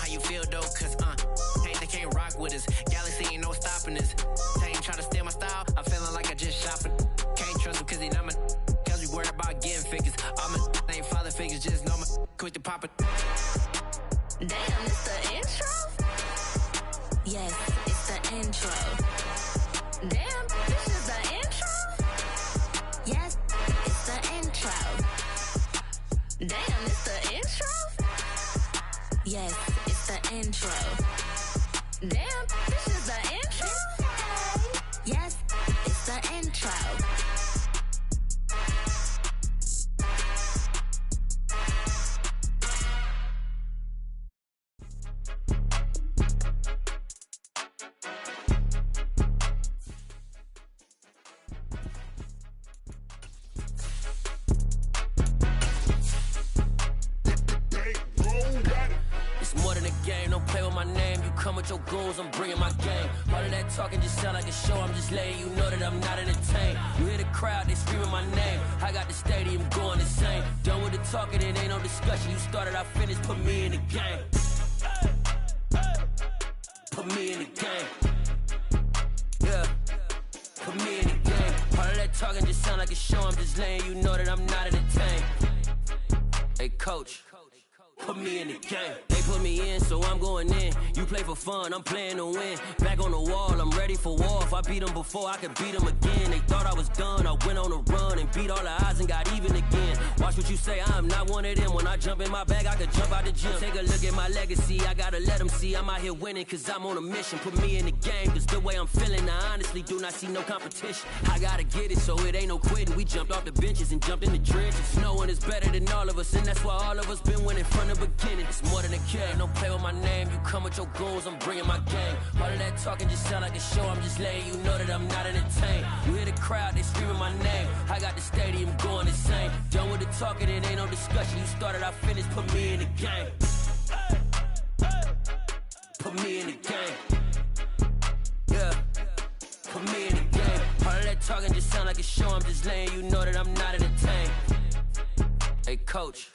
how you feel though, cause they can't rock with us. Galaxy ain't no stopping us. They ain't trying to steal my style. I'm feeling like I just shopping. Can't trust him cause he not my. Cause we worried about getting figures. All my ain't father figures, just know my quick to pop it. Damn, it's the intro? Yes, it's the intro. Damn, this is the intro? Yes, it's the intro. Damn, it's the intro? Yes, it's the intro. Damn, this is the intro? Yes, it's the intro. Come with your goons, I'm bringing my game. All of that talking just sound like a show. I'm just letting you know that I'm not entertained. You hear the crowd, they screaming my name. I got the stadium going insane. Done with the talking, it ain't no discussion. You started, I finished, put me in the game. Put me in the game. Yeah, put me in the game. All of that talking just sound like a show. I'm just letting you know that I'm not entertained. Hey, coach. Put me in the game. They put me in, so I'm going in. You play for fun, I'm playing to win. Back on the wall, I'm ready for war. If I beat them before, I could beat them again. They thought I was done, I went on a run and beat all the odds and got even again. Watch what you say, I'm not one of them. When I jump in my bag, I could jump out the gym. Take a look at my legacy, I gotta let them see I'm out here winning, cause I'm on a mission. Put me in the game, cause the way I'm feeling, I honestly do not see no competition. I gotta get it, so it ain't no quitting. We jumped off the benches and jumped in the trenches. No one is better than all of us, and that's why all of us been winning from the beginning. It's more than a game, don't play with my name. You come with your goons, I'm bringing my game. All of that talking just sound like a show. I'm just letting you know that I'm not entertained. You hear the crowd, they screaming my name. I got the stadium going insane. Done with the talking, it ain't no discussion. You started, I finished, put me in the game. Put me in the game. Yeah, put me in the game. All of that talking just sound like a show. I'm just letting you know that I'm not entertained. Hey, coach.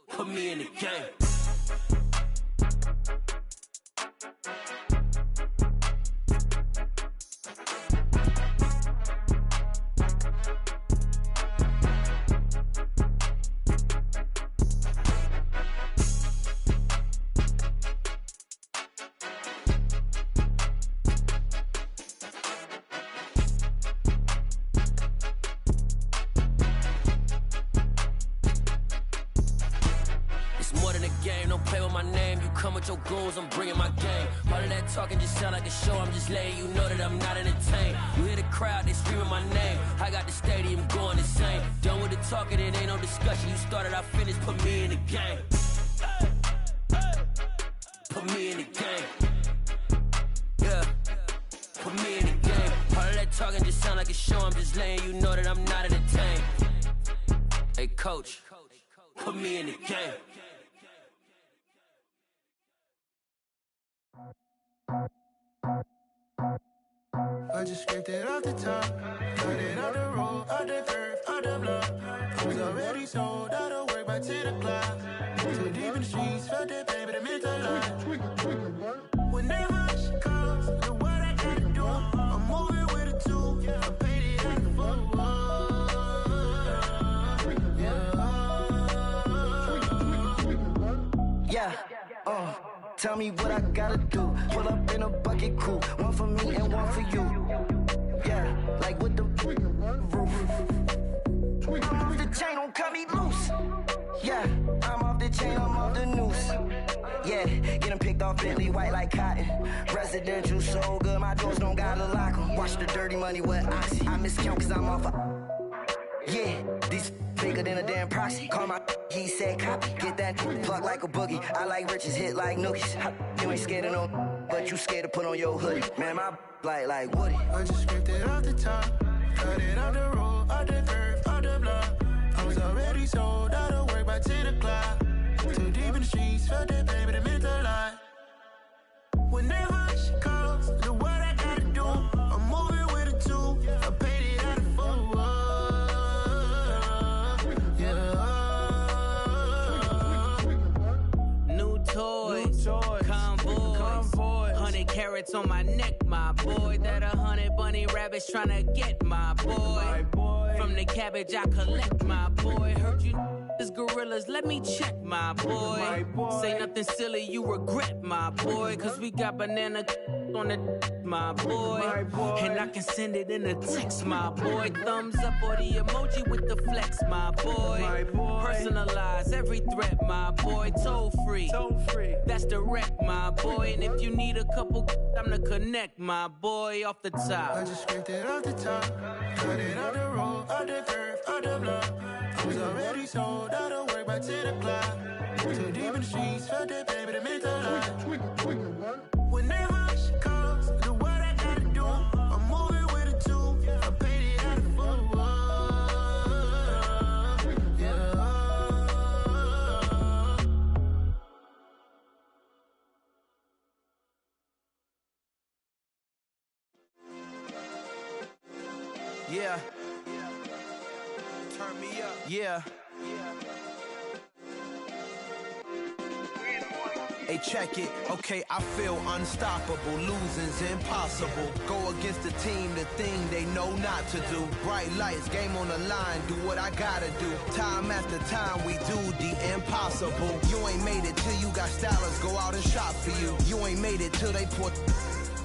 Put me in the game. Your goals, I'm bringing my game. All of that talking just sound like a show. I'm just letting you know that I'm not entertained. You hear the crowd, they screaming my name. I got the stadium going insane. Done with the talking, it ain't no discussion. You started, I finished, put me in the game. Put me in the game. Yeah, put me in the game. All of that talking just sound like a show. I'm just letting you know that I'm not entertained. Hey, coach, put me in the game. I just scraped it off the top, cut it out the road, out the curve, out the block. I was already sold, out of work by 10 o'clock. Too deep in the streets, felt that baby, that meant a lot. Whenever she calls, the what I gotta do, I'm moving with a two, I paid it out the foot. Yeah, tell me what I gotta do. Pull up in a bucket crew, one for me and one for you. Yeah, like with the roof. I'm off the chain, don't cut me loose. Yeah, I'm off the chain, I'm off the noose. Yeah, getting picked off Bentley, white like cotton. Residential so good, my doors don't gotta lock 'em. Watch the dirty money with Oxy. I miscount cause I'm off yeah, these bigger than a damn proxy. Call my he said copy. Get that plug like a boogie. I like riches, hit like nookies. You ain't scared of no, but you scared to put on your hoodie. Man, my like Woody. I just scraped it off the top, cut it out the road, out the curve, out the block. I was already sold, out of work by 10 o'clock. Too deep in the streets, felt that baby, that meant a lot. Whenever she calls, the what I gotta do, I'm moving with a two, I paid it out of foot. New toys, carats on my neck, my boy. That 100 bunny rabbits tryna get, my boy. From the cabbage I collect, my boy. Heard you is gorillas, let me check, my boy. Say nothing silly, you regret, my boy. Cause we got banana on the my boy. And I can send it in a text, my boy. Thumbs up or the emoji with the flex, my boy. Personalize every threat, my boy. Toll free, that's direct, my boy. And if you need a couple, I'm the connect, my boy. Off the top, I just scraped it off the top, cut it out the road, out the curve, out the block. I was already sold out of work by 10 o'clock. Too deep in the streets, felt that baby to make the lie. Whenever she calls, do what I gotta do. I'm moving with a two, I paid it out of full. Yeah. Turn me up. Yeah. Hey, check it. Okay, I feel unstoppable. Losing's impossible. Go against the team, the thing they know not to do. Bright lights, game on the line, do what I gotta do. Time after time, we do the impossible. You ain't made it till you got stylers go out and shop for you. You ain't made it till they put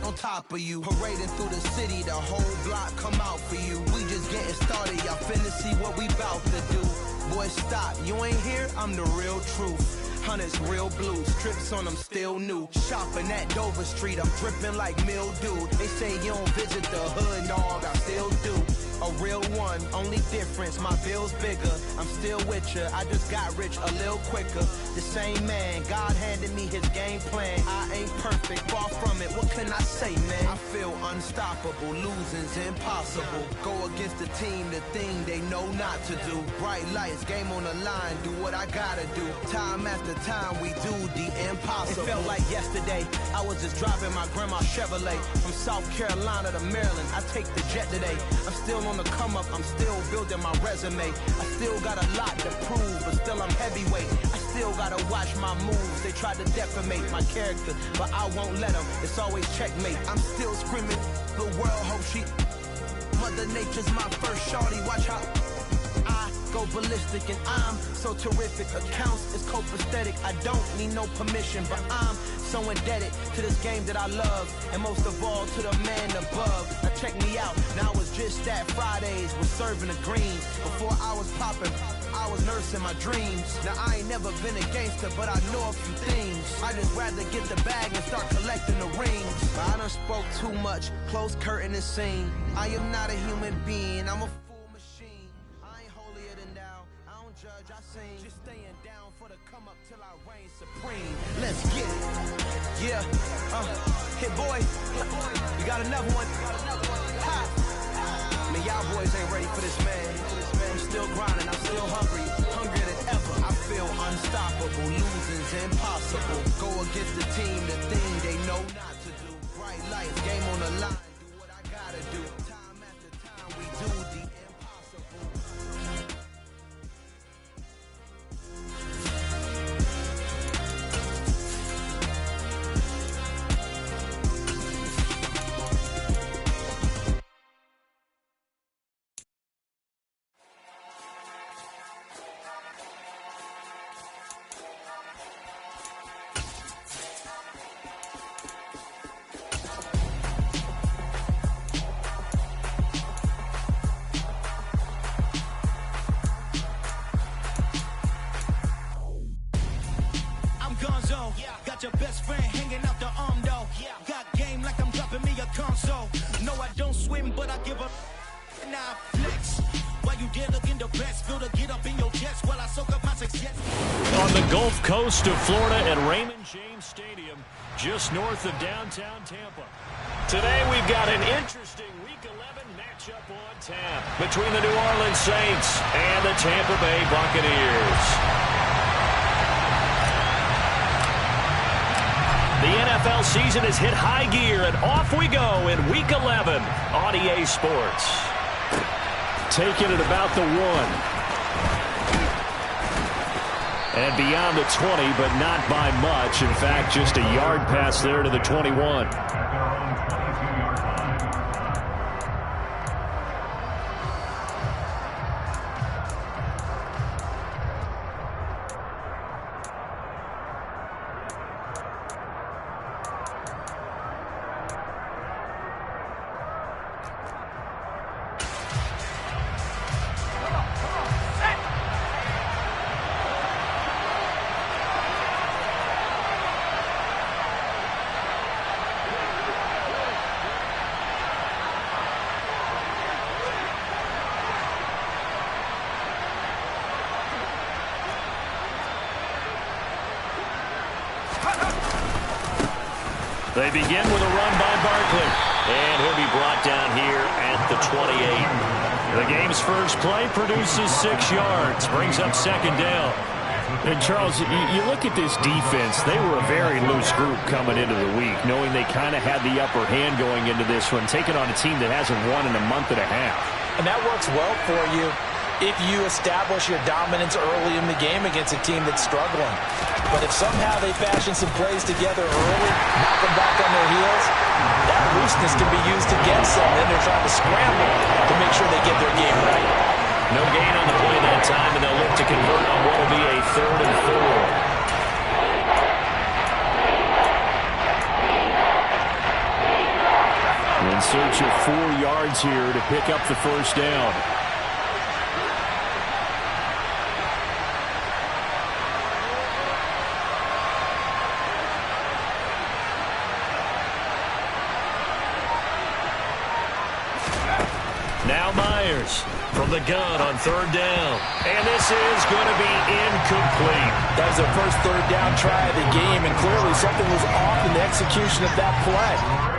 on top of you. Parading through the city, the whole block come out for you. We just getting started, y'all finna see what we bout to do. Boy, stop, you ain't here, I'm the real truth. Hunters, real blue, strips on them still new. Shopping at Dover Street, I'm dripping like mildew. They say you don't visit the hood, dog, I still do. A real one, only difference, my bill's bigger. I'm still with ya, I just got rich a little quicker. The same man, God handed me his game plan. I ain't perfect, far from it, what can I say, man? I feel unstoppable, losing's impossible. Go against the team, the thing they know not to do. Bright lights, game on the line, do what I gotta do. Time after time, we do the impossible. It felt like yesterday, I was just driving my grandma's Chevrolet. From South Carolina to Maryland, I take the jet today. I'm still on the come up, I'm still building my resume. I still got a lot to prove, but still I'm heavyweight. I still gotta watch my moves. They try to defamate my character, but I won't let them. It's always checkmate. I'm still screaming, the world hope she. Mother Nature's my first shorty, watch how I go ballistic, and I'm so terrific. Accounts is copacetic. I don't need no permission, but I'm so indebted to this game that I love, and most of all to the man above. Now check me out, now it's just that Fridays was serving the greens. Before I was popping, I was nursing my dreams. Now I ain't never been a gangster, but I know a few things. I just rather get the bag and start collecting the rings. But I done spoke too much, close curtain and scene. I am not a human being, I'm a full machine. I ain't holier than thou, I don't judge, I sing. Just staying down for the come up till I reign supreme. Let's get it. Yeah, hit boy, you got another one. Ha. Man, y'all boys ain't ready for this, man. I'm still grinding, I'm still hungry, hungrier than ever. I feel unstoppable, losing's impossible. Go against the team, the thing they know not to do. Bright lights, game on the line, do what I gotta do. Time after time, we do the impossible. Your best friend hanging out the arm though. Got game like I'm dropping me a console. No, I don't swim, but I give a now flex. While you there looking the best, feel to get up in your chest while I soak up my success. On the Gulf Coast of Florida at Raymond James Stadium, just north of downtown Tampa. Today we've got an interesting Week 11 matchup on tap between the New Orleans Saints and the Tampa Bay Buccaneers. The NFL season has hit high gear, and off we go in Week 11 on EA Sports. Taking it about the 1. And beyond the 20, but not by much. In fact, just a yard pass there to the 21. They begin with a run by Barkley, and he'll be brought down here at the 28. The game's first play produces 6 yards, brings up second down. And Charles, you look at this defense, they were a very loose group coming into the week, knowing they kind of had the upper hand going into this one, taking on a team that hasn't won in a month and a half. And that works well for you if you establish your dominance early in the game against a team that's struggling. But if somehow they fashion some plays together early, knock them back on their heels, that looseness can be used against them. Then they're trying to scramble to make sure they get their game right. No gain on the play that time, and they'll look to convert on what will be a 3rd and 4. In search of 4 yards here to pick up the first down. Now Myers from the gun on 3rd down. And this is going to be incomplete. That was their first 3rd down try of the game, and clearly something was off in the execution of that play.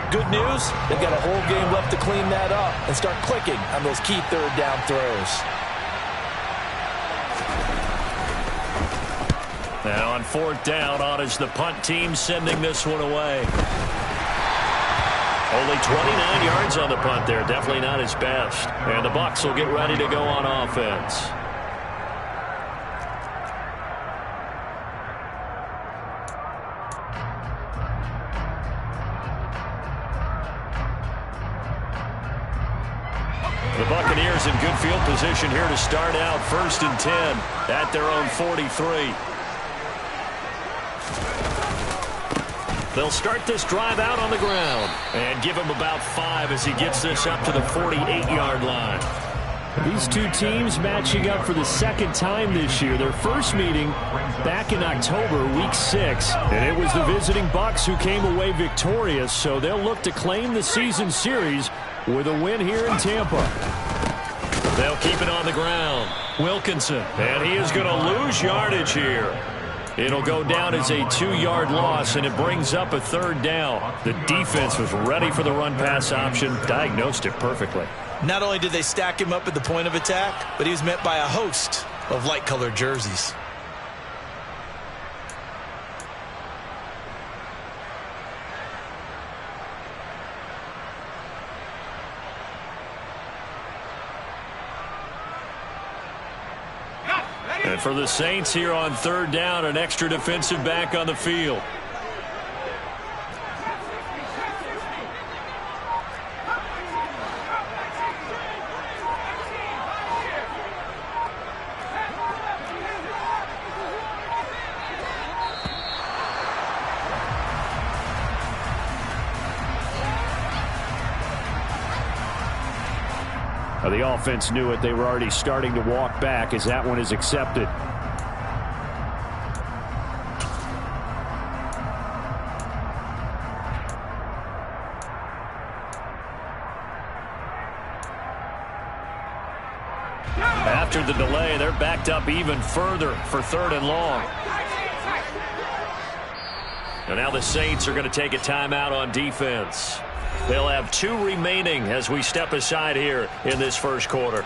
Good news, they've got a whole game left to clean that up and start clicking on those key 3rd down throws. Now on 4th down, on is the punt team sending this one away. Only 29 yards on the punt there. Definitely not his best. And the Bucs will get ready to go on offense. The Buccaneers in good field position here to start out 1st and 10 at their own 43. They'll start this drive out on the ground and give him about 5 as he gets this up to the 48-yard line. These two teams matching up for the 2nd time this year. Their first meeting back in October, week 6. And it was the visiting Bucs who came away victorious, so they'll look to claim the season series with a win here in Tampa. They'll keep it on the ground. Wilkinson, and he is going to lose yardage here. It'll go down as a 2-yard loss, and it brings up a 3rd down. The defense was ready for the run-pass option, diagnosed it perfectly. Not only did they stack him up at the point of attack, but he was met by a host of light-colored jerseys. And for the Saints here on 3rd down, an extra defensive back on the field. The offense knew it. They were already starting to walk back as that one is accepted. After the delay, they're backed up even further for 3rd and long. And now the Saints are going to take a timeout on defense. They'll have 2 remaining as we step aside here in this first quarter.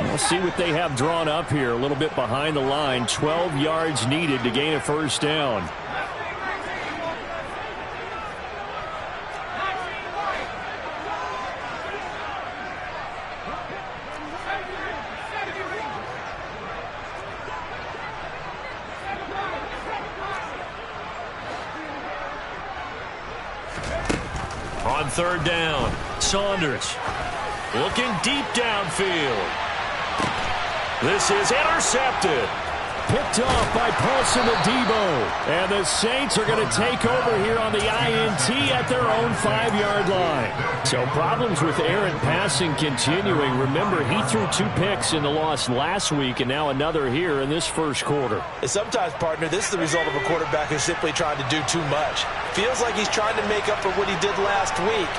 We'll see what they have drawn up here. A little bit behind the line. 12 yards needed to gain a first down. third down. Saunders looking deep downfield. This is intercepted. Picked off by Paulson Adebo. And the Saints are going to take over here on the INT at their own 5-yard line. So problems with errant passing continuing. Remember, he threw 2 picks in the loss last week and now another here in this first quarter. And sometimes, partner, this is the result of a quarterback who's simply trying to do too much. Feels like he's trying to make up for what he did last week,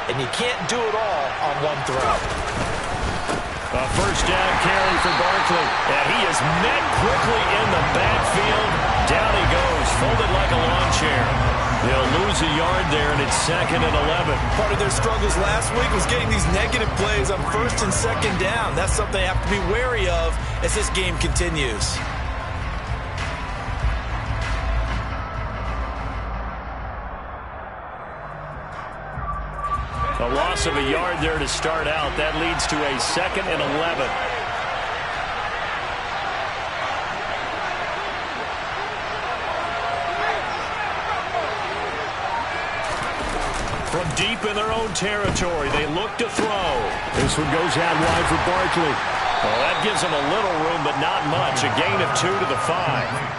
and you can't do it all on one throw. A first down carry for Barkley, and he is met quickly in the backfield. Down he goes, folded like a lawn chair. They'll lose a yard there, and it's 2nd and 11. Part of their struggles last week was getting these negative plays on 1st and 2nd down. That's something they have to be wary of as this game continues. A loss of a yard there to start out. That leads to a 2nd and 11. From deep in their own territory, they look to throw. This one goes out wide for Barkley. Well, that gives them a little room, but not much. A gain of 2 to the 5.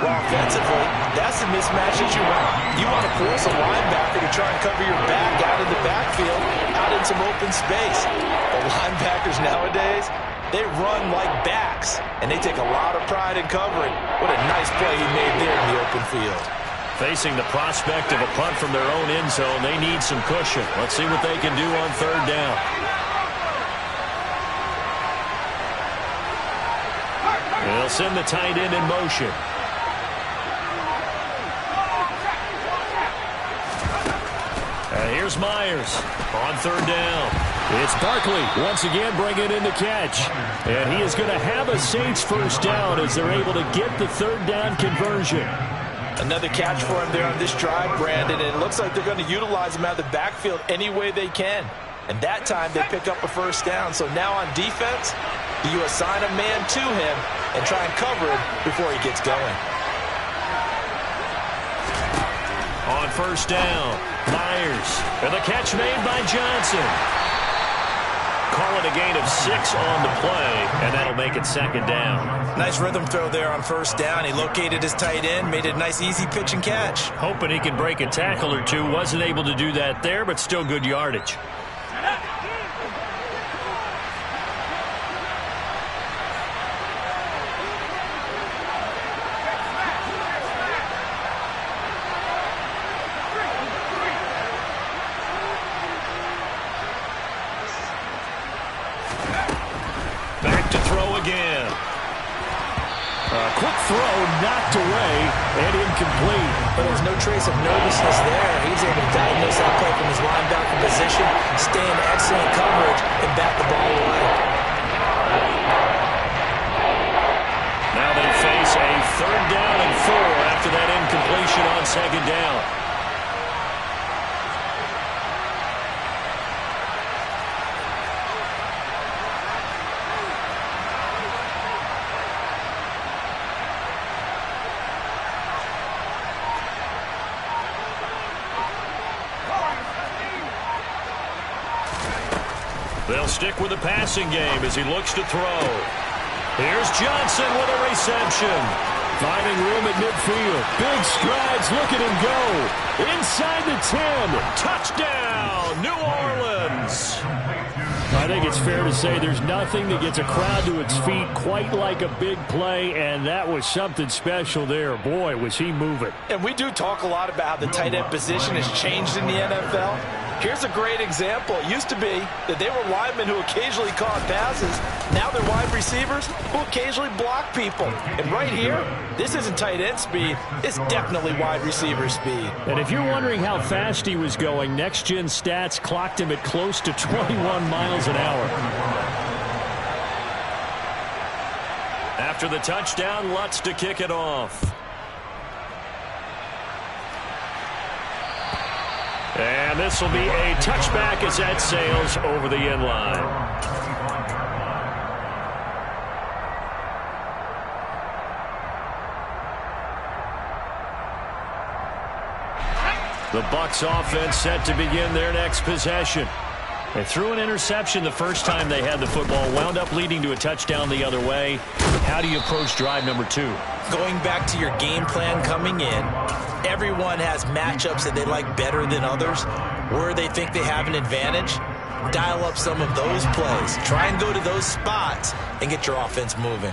Well, offensively, that's the mismatch that you want. You want to force a linebacker to try and cover your back out in the backfield, out in some open space. The linebackers nowadays, they run like backs, and they take a lot of pride in covering. What a nice play he made there in the open field. Facing the prospect of a punt from their own end zone, they need some cushion. Let's see what they can do on 3rd down. They'll send the tight end in motion. Here's Myers on 3rd down. It's Barkley once again bringing in the catch. And he is going to have a Saints first down as they're able to get the 3rd down conversion. Another catch for him there on this drive, Brandon, and it looks like they're going to utilize him out of the backfield any way they can. And that time they pick up a first down. So now on defense, you assign a man to him and try and cover him before he gets going. On 1st down, Myers. And the catch made by Johnson. Call it a gain of 6 on the play, and that'll make it 2nd down. Nice rhythm throw there on 1st down. He located his tight end, made it a nice easy pitch and catch. Hoping he could break a tackle or two. Wasn't able to do that there, but still good yardage. Quick throw, knocked away, and incomplete. But there's no trace of nervousness there. He was able to diagnose that play from his linebacker position, stay in excellent coverage, and bat the ball away. Now they face a 3rd down and 4 after that incompletion on 2nd down. They'll stick with the passing game as he looks to throw. Here's Johnson with a reception. Finding room at midfield. Big strides. Look at him go. Inside the 10. Touchdown, New Orleans. I think it's fair to say there's nothing that gets a crowd to its feet quite like a big play, and that was something special there. Boy, was he moving. And we do talk a lot about how the tight end position has changed in the NFL. Here's a great example. It used to be that they were linemen who occasionally caught passes. Now they're wide receivers who occasionally block people. And right here, this isn't tight end speed. It's definitely wide receiver speed. And if you're wondering how fast he was going, Next Gen Stats clocked him at close to 21 miles an hour. After the touchdown, Lutz to kick it off. And this will be a touchback as that sails over the end line. The Bucs offense set to begin their next possession. They threw an interception the first time they had the football, wound up leading to a touchdown the other way. How do you approach drive number 2? Going back to your game plan coming in, everyone has matchups that they like better than others, where they think they have an advantage. Dial up some of those plays. Try and go to those spots and get your offense moving.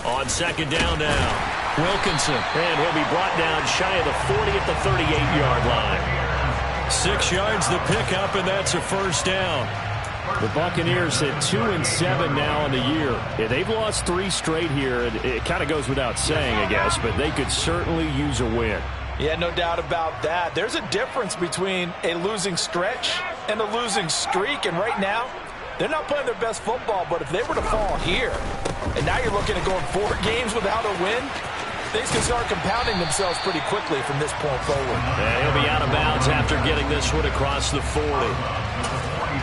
On second down now, Wilkinson, and he'll be brought down shy of the 40 at the 38-yard line. 6 yards the pickup, and that's a first down. The Buccaneers at 2-7 now in the year. Yeah, they've lost 3 straight here. It kind of goes without saying, I guess, but they could certainly use a win. Yeah, no doubt about that. There's a difference between a losing stretch and a losing streak, and right now, they're not playing their best football, but if they were to fall here, and now you're looking at going 4 games without a win, things can start compounding themselves pretty quickly from this point forward. Yeah, he'll be out of bounds after getting this one across the 40.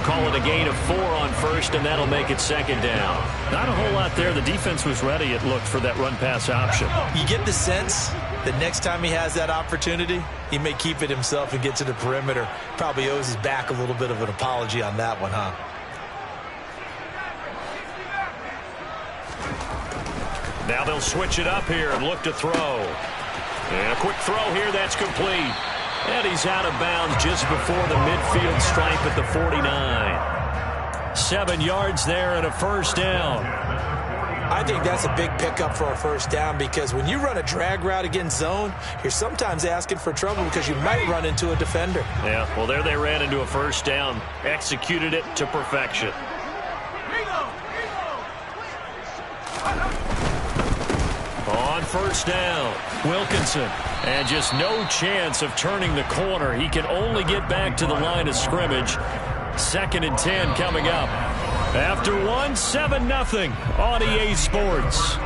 Call it a gain of 4 on first, and that'll make it second down. Not a whole lot there. The defense was ready, it looked, for that run-pass option. You get the sense that next time he has that opportunity, he may keep it himself and get to the perimeter. Probably owes his back a little bit of an apology on that one, huh? Now they'll switch it up here and look to throw. And a quick throw here, that's complete. And he's out of bounds just before the midfield stripe at the 49. 7 yards there and a first down. I think that's a big pickup for a first down, because when you run a drag route against zone, you're sometimes asking for trouble because you might run into a defender. Yeah, well, there they ran into a first down. Executed it to perfection. On first down, Wilkinson. And just no chance of turning the corner. He can only get back to the line of scrimmage. 2nd and 10 coming up. After 1, 7-0 on EA Sports.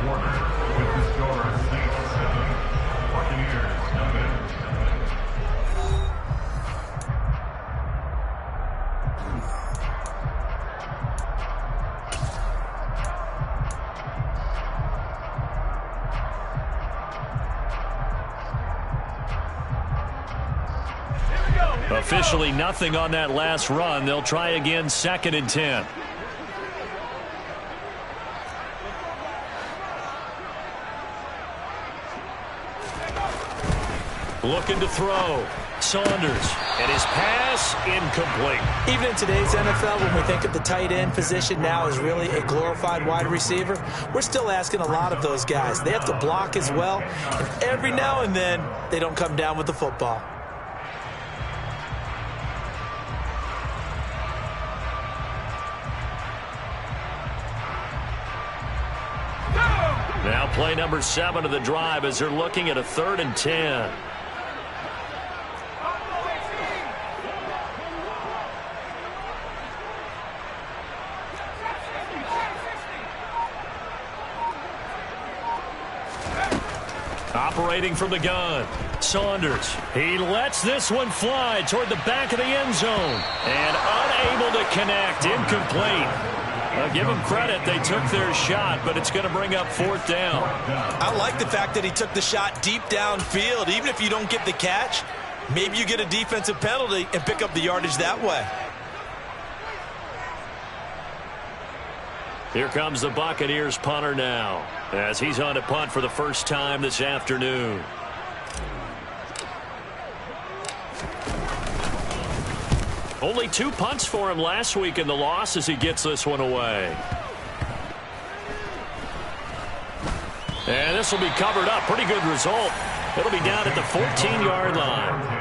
Officially nothing on that last run. They'll try again, 2nd and 10. Looking to throw. Saunders. And his pass incomplete. Even in today's NFL, when we think of the tight end position now as really a glorified wide receiver, we're still asking a lot of those guys. They have to block as well. And every now and then, they don't come down with the football. Now play number 7 of the drive as they're looking at a 3rd and 10. Operating from the gun, Saunders. He lets this one fly toward the back of the end zone. And unable to connect, incomplete. Give them credit, they took their shot, but it's going to bring up 4th down. I like the fact that he took the shot deep downfield. Even if you don't get the catch, maybe you get a defensive penalty and pick up the yardage that way. Here comes the Buccaneers punter now, as he's on to punt for the first time this afternoon. Only 2 punts for him last week in the loss as he gets this one away. And this will be covered up. Pretty good result. It'll be down at the 14-yard line.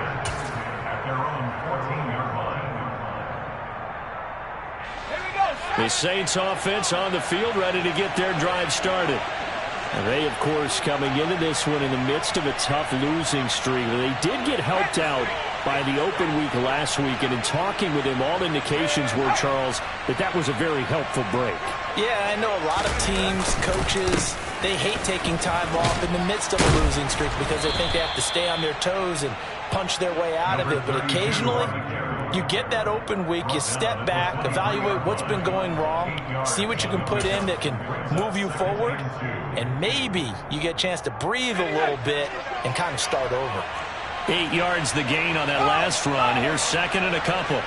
The Saints offense on the field, ready to get their drive started. And they, of course, coming into this one in the midst of a tough losing streak. They did get helped out by the open week last week, and in talking with him, all indications were, Charles, that was a very helpful break. Yeah, I know a lot of teams, coaches, they hate taking time off in the midst of a losing streak because they think they have to stay on their toes and punch their way out of it. But occasionally, You get that open week, you step back, evaluate what's been going wrong, see what you can put in that can move you forward, and maybe you get a chance to breathe a little bit and kind of start over. 8 yards the gain on that last run. Here's second and a couple.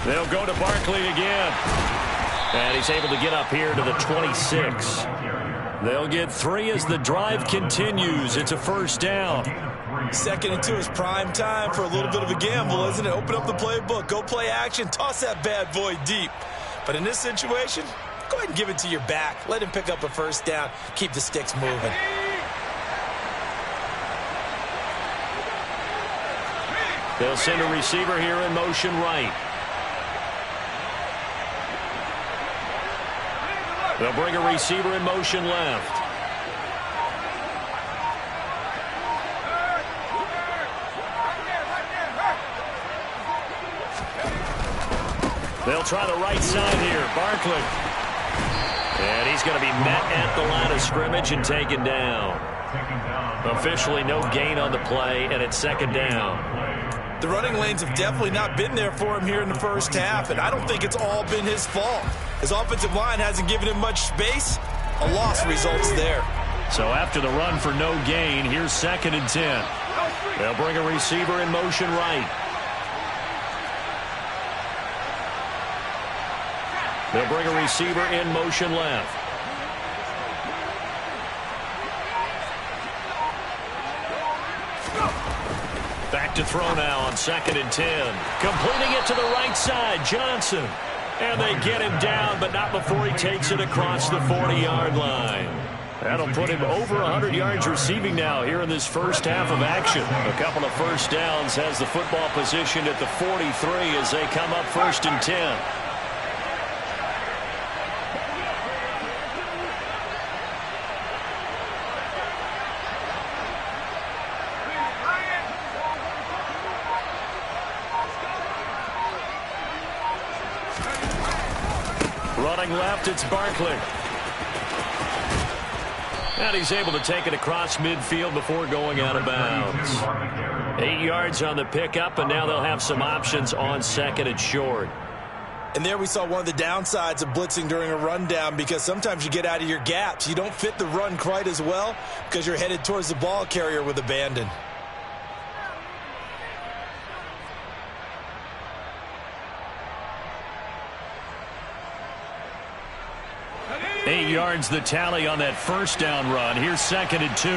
They'll go to Barkley again. And he's able to get up here to the 26. They'll get 3 as the drive continues. It's a first down. 2nd and 2 is prime time for a little bit of a gamble, isn't it? Open up the playbook, go play action, toss that bad boy deep. But in this situation, go ahead and give it to your back. Let him pick up a first down. Keep the sticks moving. They'll send a receiver here in motion right. They'll bring a receiver in motion left. They'll try the right side here. Barkley. And he's going to be met at the line of scrimmage and taken down. Officially no gain on the play, and it's second down. The running lanes have definitely not been there for him here in the first half, and I don't think it's all been his fault. His offensive line hasn't given him much space. A loss results there. So after the run for no gain, here's 2nd and 10. They'll bring a receiver in motion right. They'll bring a receiver in motion left. Back to throw now on 2nd and 10. Completing it to the right side, Johnson. And they get him down, but not before he takes it across the 40-yard line. That'll put him over 100 yards receiving now here in this first half of action. A couple of first downs, has the football positioned at the 43 as they come up 1st and 10. Running left, it's Barkley. And he's able to take it across midfield before going out of bounds. 8 yards on the pickup, and now they'll have some options on 2nd and short. And there we saw one of the downsides of blitzing during a rundown, because sometimes you get out of your gaps. You don't fit the run quite as well because you're headed towards the ball carrier with abandon. Eight yards the tally on that first down run. Here's 2nd and 2.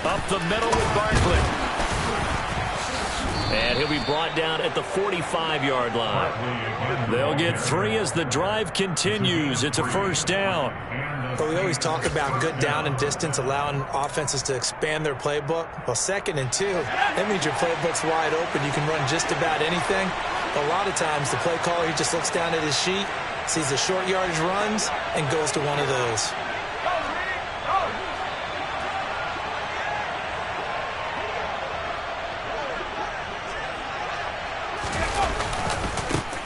Up the middle with Barkley. And he'll be brought down at the 45-yard line. They'll get 3 as the drive continues. It's a first down. But we always talk about good down and distance, allowing offenses to expand their playbook. Well, 2nd and 2, that means your playbook's wide open. You can run just about anything. A lot of times, the play caller, he just looks down at his sheet, sees the short yardage runs, and goes to one of those.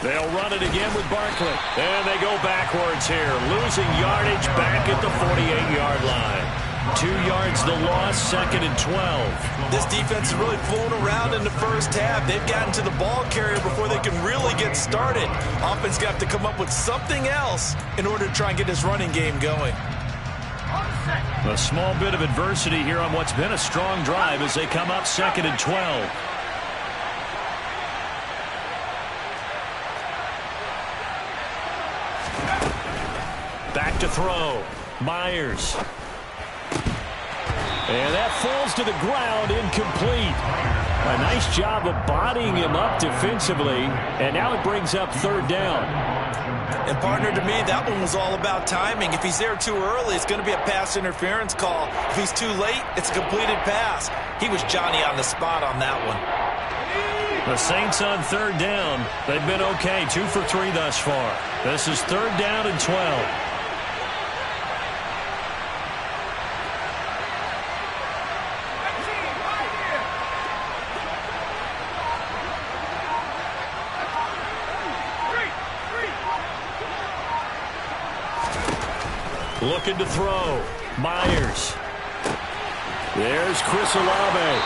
They'll run it again with Barkley. And they go backwards here, losing yardage back at the 48-yard line. 2 yards the loss, 2nd and 12. This defense is really flown around in the first half. They've gotten to the ball carrier before they can really get started. Offense got to come up with something else in order to try and get this running game going. A small bit of adversity here on what's been a strong drive as they come up 2nd and 12. Back to throw. Myers. And that falls to the ground, incomplete. A nice job of bodying him up defensively, and now it brings up 3rd down. And partner, to me, that one was all about timing. If he's there too early, it's going to be a pass interference call. If he's too late, it's a completed pass. He was Johnny on the spot on that one. The Saints on 3rd down. They've been okay, 2 for 3 thus far. This is 3rd down and 12. Looking to throw. Myers. There's Chris Olave.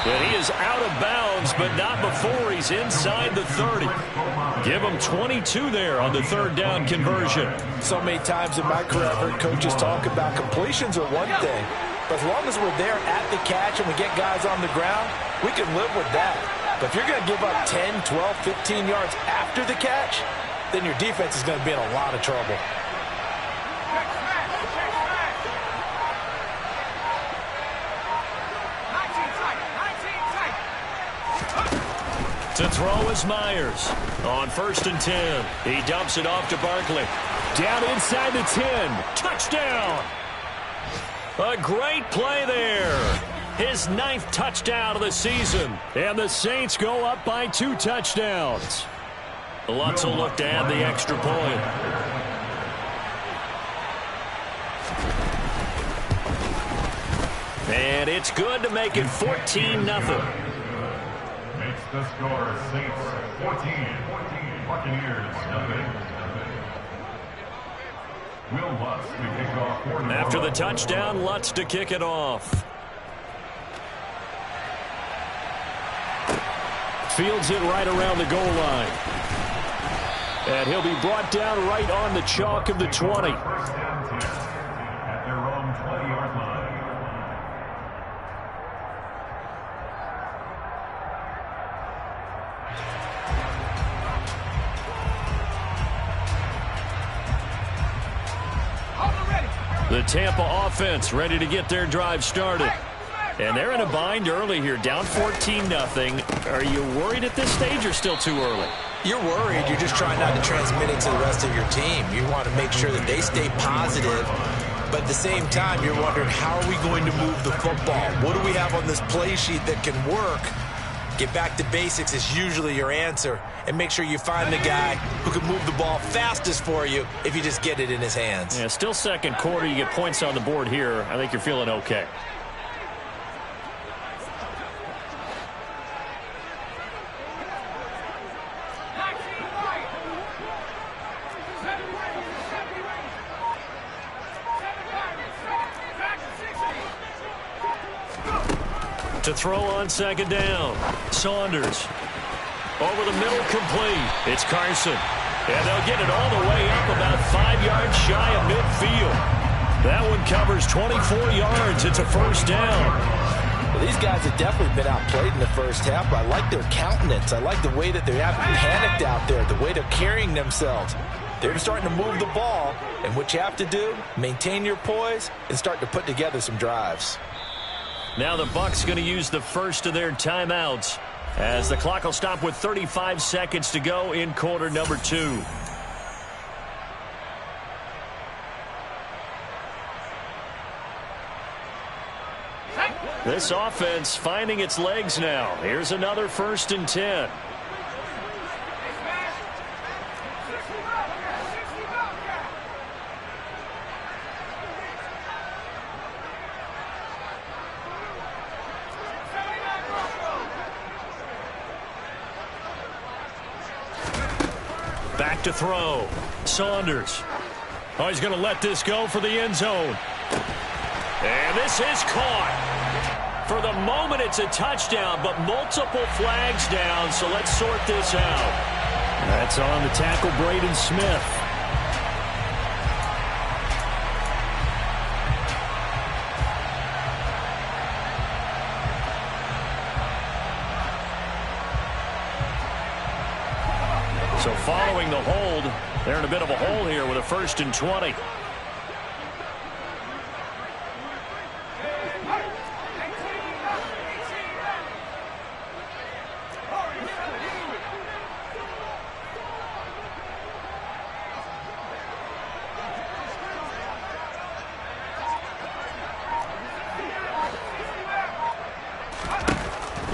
And he is out of bounds, but not before he's inside the 30. Give him 22 there on the third down conversion. So many times in my career, I've heard coaches talk about completions are one thing. But as long as we're there at the catch and we get guys on the ground, we can live with that. But if you're going to give up 10, 12, 15 yards after the catch, then your defense is going to be in a lot of trouble. To throw is Myers. On 1st and 10. He dumps it off to Barkley. Down inside the 10. Touchdown! A great play there. His 9th touchdown of the season. And the Saints go up by 2 touchdowns. Lutz will look to add the extra point. And it's good to make it 14-0. Makes the score Saints 14, Buccaneers nothing. Will Lutz to kick off. After the touchdown, Lutz to kick it off. Fields it right around the goal line. And he'll be brought down right on the chalk of the 20. First down 10 at their own 20-yard line. The Tampa offense ready to get their drive started. And they're in a bind early here, down 14-0. Are you worried at this stage or still too early? You're worried. You're just trying not to transmit it to the rest of your team. You want to make sure that they stay positive. But at the same time, you're wondering, how are we going to move the football? What do we have on this play sheet that can work? Get back to basics is usually your answer. And make sure you find the guy who can move the ball fastest for you if you just get it in his hands. Yeah, still second quarter. You get points on the board here. I think you're feeling okay. To throw on 2nd down. Saunders. Over the middle, complete. It's Carson. And they'll get it all the way up about 5 yards shy of midfield. That one covers 24 yards. It's a first down. Well, these guys have definitely been outplayed in the first half, but I like their countenance. I like the way that they haven't panicked out there, the way they're carrying themselves. They're starting to move the ball, and what you have to do, maintain your poise and start to put together some drives. Now the Bucs going to use the first of their timeouts as the clock will stop with 35 seconds to go in quarter number 2. This offense finding its legs now. Here's another 1st and 10. Back to throw. Saunders. Oh, he's going to let this go for the end zone. And this is caught. For the moment, it's a touchdown, but multiple flags down, so let's sort this out. That's on the tackle, Braden Smith. So following the hold, they're in a bit of a hole here with a 1st and 20.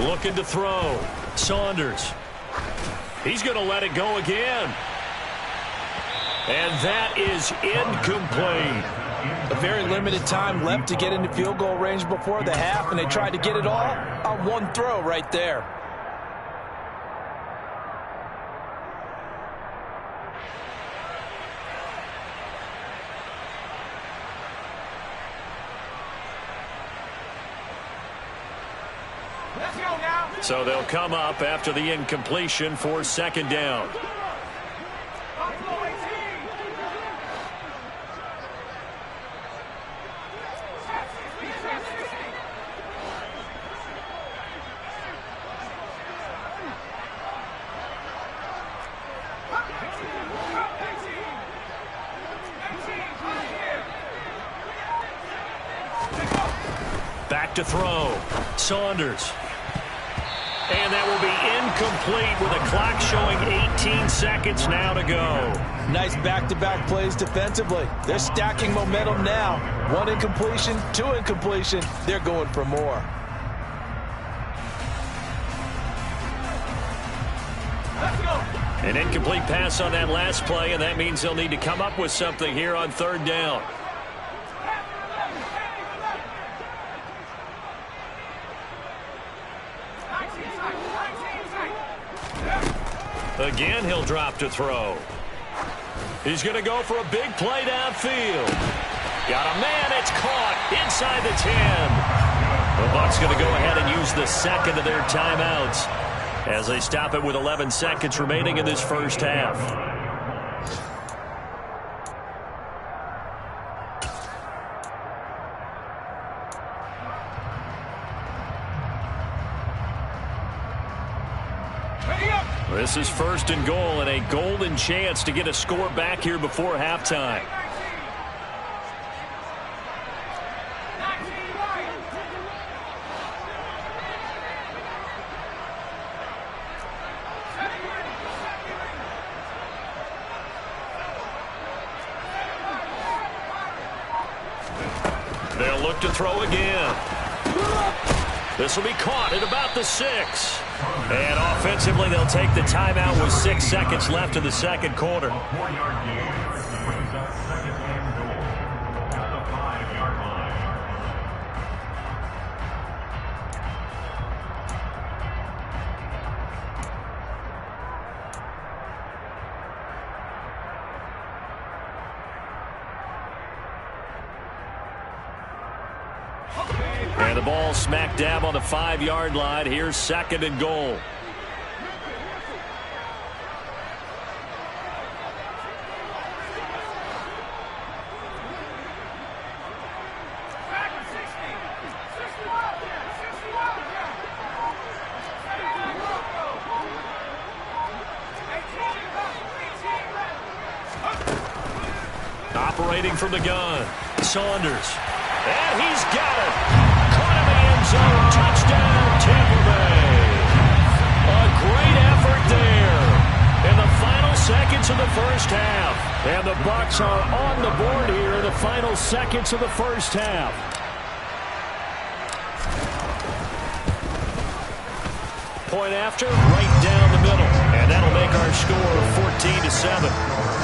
Looking to throw. Saunders. He's going to let it go again. And that is incomplete. A very limited time left to get into field goal range before the half, and they tried to get it all on one throw right there. So they'll come up after the incompletion for second down. Back to throw. Saunders. And that will be incomplete with a clock showing 18 seconds now to go. Nice back-to-back plays defensively. They're stacking momentum now. One incompletion, two incompletion. They're going for more. An incomplete pass on that last play, and that means they'll need to come up with something here on third down. Again, he'll drop to throw. He's going to go for a big play downfield. Got a man. It's caught inside the 10. The Bucs going to go ahead and use the second of their timeouts as they stop it with 11 seconds remaining in this first half. This is first and goal and a golden chance to get a score back here before halftime. They'll look to throw again. This will be caught at about the 6. And offensively, they'll take the timeout with 6 seconds left in the second quarter. And the ball smack dab on the 5-yard line. Here's second and goal. Operating from the gun, Saunders. And he's got it. Caught in the end zone. Touchdown, Tampa Bay. A great effort there in the final seconds of the first half. And the Bucs are on the board here in the final seconds of the first half. Point after, right down the middle. And that'll make our score 14-7.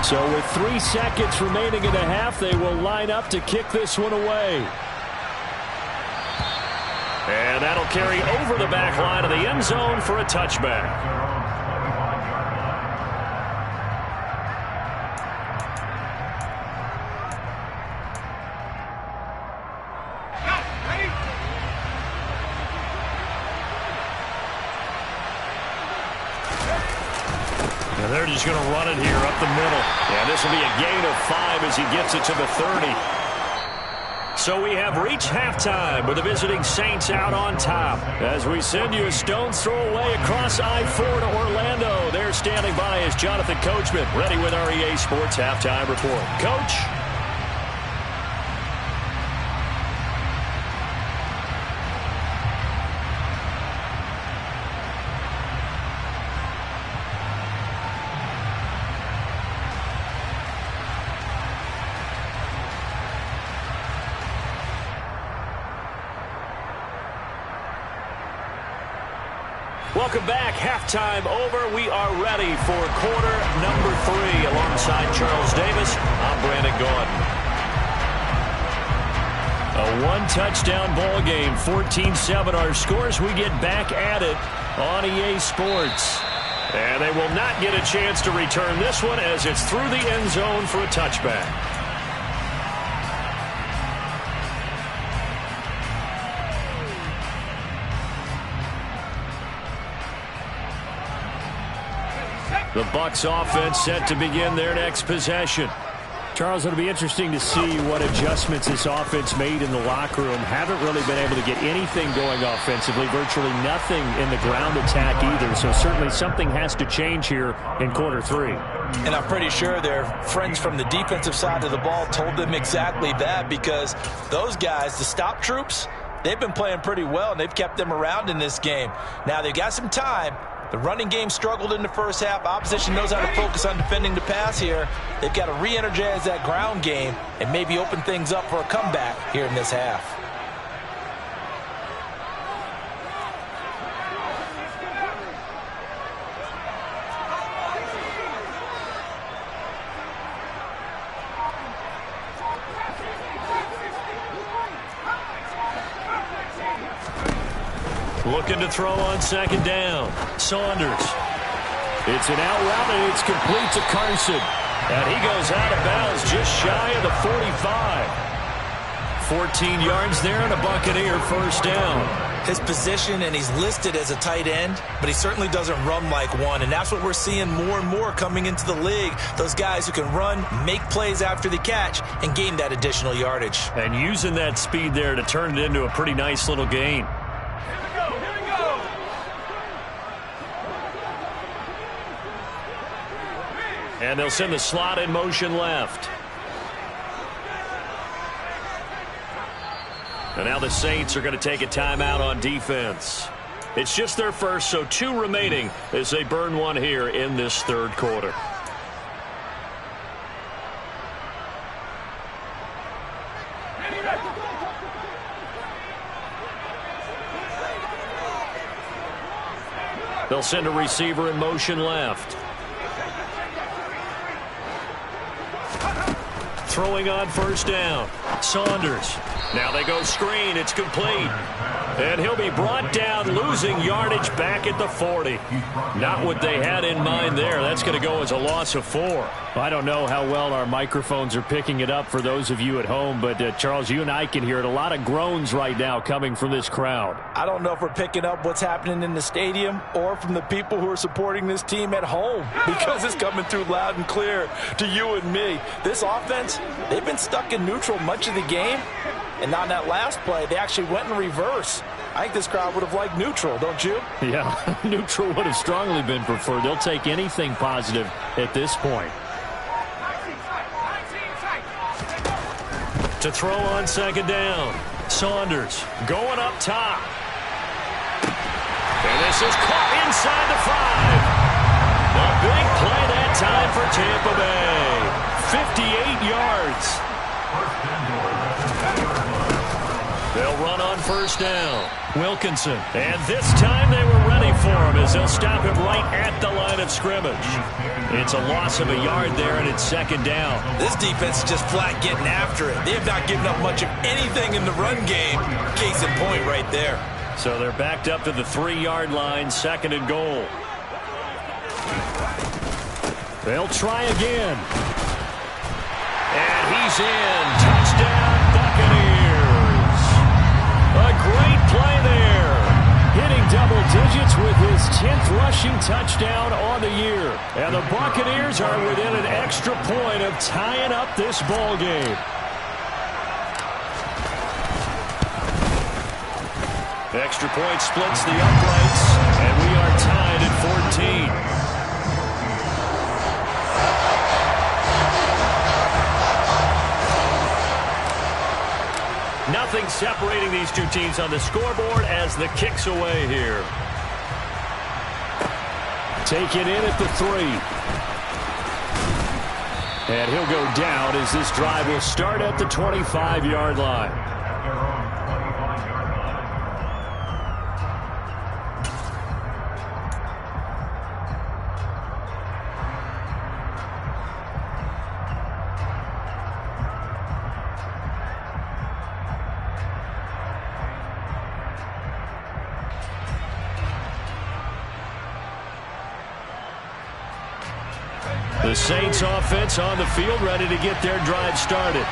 So with 3 seconds remaining in the half, they will line up to kick this one away. And that'll carry over the back line of the end zone for a touchback. And they're just going to run it here up the middle. And this will be a gain of 5 as he gets it to the 30. So we have reached halftime with the visiting Saints out on top. As we send you a stone's throw away across I-4 to Orlando. There standing by is Jonathan Coachman, ready with our EA Sports Halftime Report. Coach? Welcome back. Halftime over. We are ready for quarter number 3. Alongside Charles Davis, I'm Brandon Gaudin. A a one-touchdown ball game, 14-7 our scores. We get back at it on EA Sports. And they will not get a chance to return this one as it's through the end zone for a touchback. The Bucs offense set to begin their next possession. Charles, it'll be interesting to see what adjustments this offense made in the locker room. Haven't really been able to get anything going offensively, virtually nothing in the ground attack either. So certainly something has to change here in quarter three. And I'm pretty sure their friends from the defensive side of the ball told them exactly that, because those guys, the stop troops, they've been playing pretty well, and they've kept them around in this game. Now, they've got some time. The running game struggled in the first half. Opposition knows how to focus on defending the pass here. They've got to re-energize that ground game and maybe open things up for a comeback here in this half. Looking to throw on second down. Saunders. It's an out route, and it's complete to Carson. And he goes out of bounds just shy of the 45. 14 yards there and a Buccaneer first down. His position, and he's listed as a tight end, but he certainly doesn't run like one, and that's what we're seeing more and more coming into the league. Those guys who can run, make plays after the catch, and gain that additional yardage. And using that speed there to turn it into a pretty nice little gain. And they'll send the slot in motion left. And now the Saints are going to take a timeout on defense. It's just their first, so 2 remaining as they burn one here in this third quarter. They'll send a receiver in motion left. Throwing on first down. Saunders. Now they go screen. It's complete. And he'll be brought down, losing yardage back at the 40. Not what they had in mind there. That's going to go as a loss of 4. I don't know how well our microphones are picking it up for those of you at home, but Charles, you and I can hear it. A lot of groans right now coming from this crowd. I don't know if we're picking up what's happening in the stadium or from the people who are supporting this team at home, because it's coming through loud and clear to you and me. This offense, they've been stuck in neutral much of the game, and on that last play, they actually went in reverse. I think this crowd would have liked neutral, don't you? Yeah, neutral would have strongly been preferred. They'll take anything positive at this point. To throw on second down. Saunders going up top. And this is caught inside the 5. A big play that time for Tampa Bay. 58 yards. They'll run on first down. Wilkinson. And this time they were ready for him as they'll stop him right at the line of scrimmage. It's a loss of a yard there, and it's second down. This defense is just flat getting after it. They have not given up much of anything in the run game. Case in point right there. So they're backed up to the 3-yard line, second and goal. They'll try again. And he's in. Touchdown, Buccaneers. A great play there. Hitting double digits with his 10th rushing touchdown on the year. And the Buccaneers are within an extra point of tying up this ball game. Extra point splits the uprights, and we are tied at 14. Nothing separating these two teams on the scoreboard as the kick's away here. Taken in at the 3. And he'll go down as this drive will start at the 25-yard line. The Saints offense on the field, ready to get their drive started.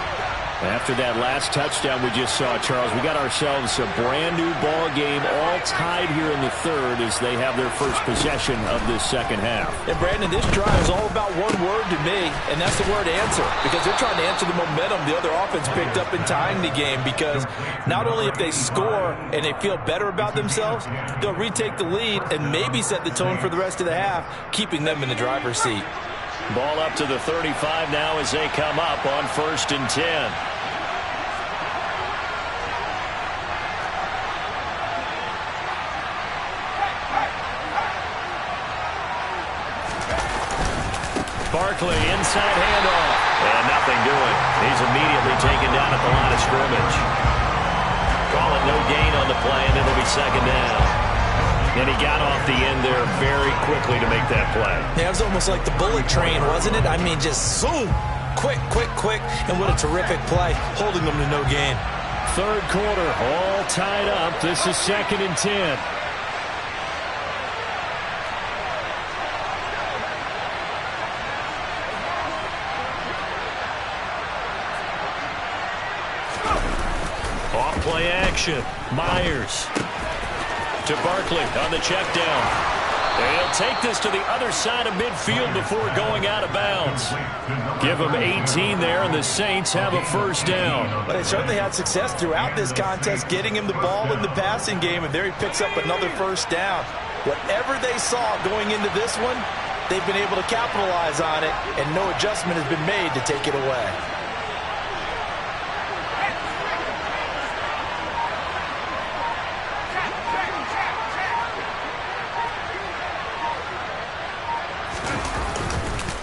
After that last touchdown we just saw, Charles, we got ourselves a brand new ball game, all tied here in the third as they have their first possession of this second half. And Brandon, this drive is all about one word to me, and that's the word answer, because they're trying to answer the momentum the other offense picked up in tying the game, because not only if they score and they feel better about themselves, they'll retake the lead and maybe set the tone for the rest of the half, keeping them in the driver's seat. Ball up to the 35 now as they come up on 1st and 10. Barkley, inside handoff. And nothing doing. He's immediately taken down at the line of scrimmage. Call it no gain on the play, and it'll be second down. And he got off the end there very quickly to make that play. Yeah, it was almost like the bullet train, wasn't it? I mean, just zoom. Quick, quick, quick. And what a terrific play, holding them to no gain. Third quarter, all tied up. This is 2nd and 10. Off-play action. Myers to Barkley on the check down. They'll take this to the other side of midfield before going out of bounds. Give them 18 there, and the Saints have a first down. But they certainly had success throughout this contest, getting him the ball in the passing game, and there he picks up another first down. Whatever they saw going into this one, they've been able to capitalize on it, and no adjustment has been made to take it away.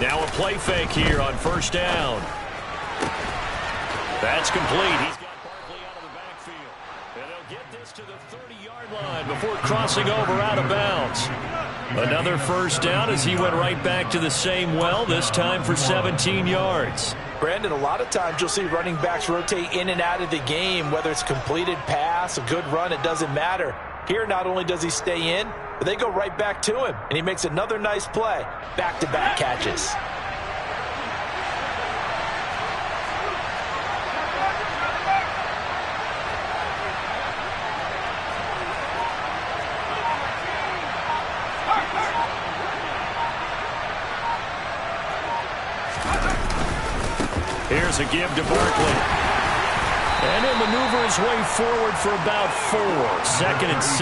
Now a play fake here on 1st down. That's complete. He's got Barkley out of the backfield. And they'll get this to the 30-yard line before crossing over out of bounds. Another first down as he went right back to the same well, this time for 17 yards. Brandon, a lot of times you'll see running backs rotate in and out of the game, whether it's a completed pass, a good run, it doesn't matter. Here, not only does he stay in, but they go right back to him, and he makes another nice play. Back-to-back catches. Here's a give to Barkley. And he'll maneuver his way forward for about 4. 2nd and 6.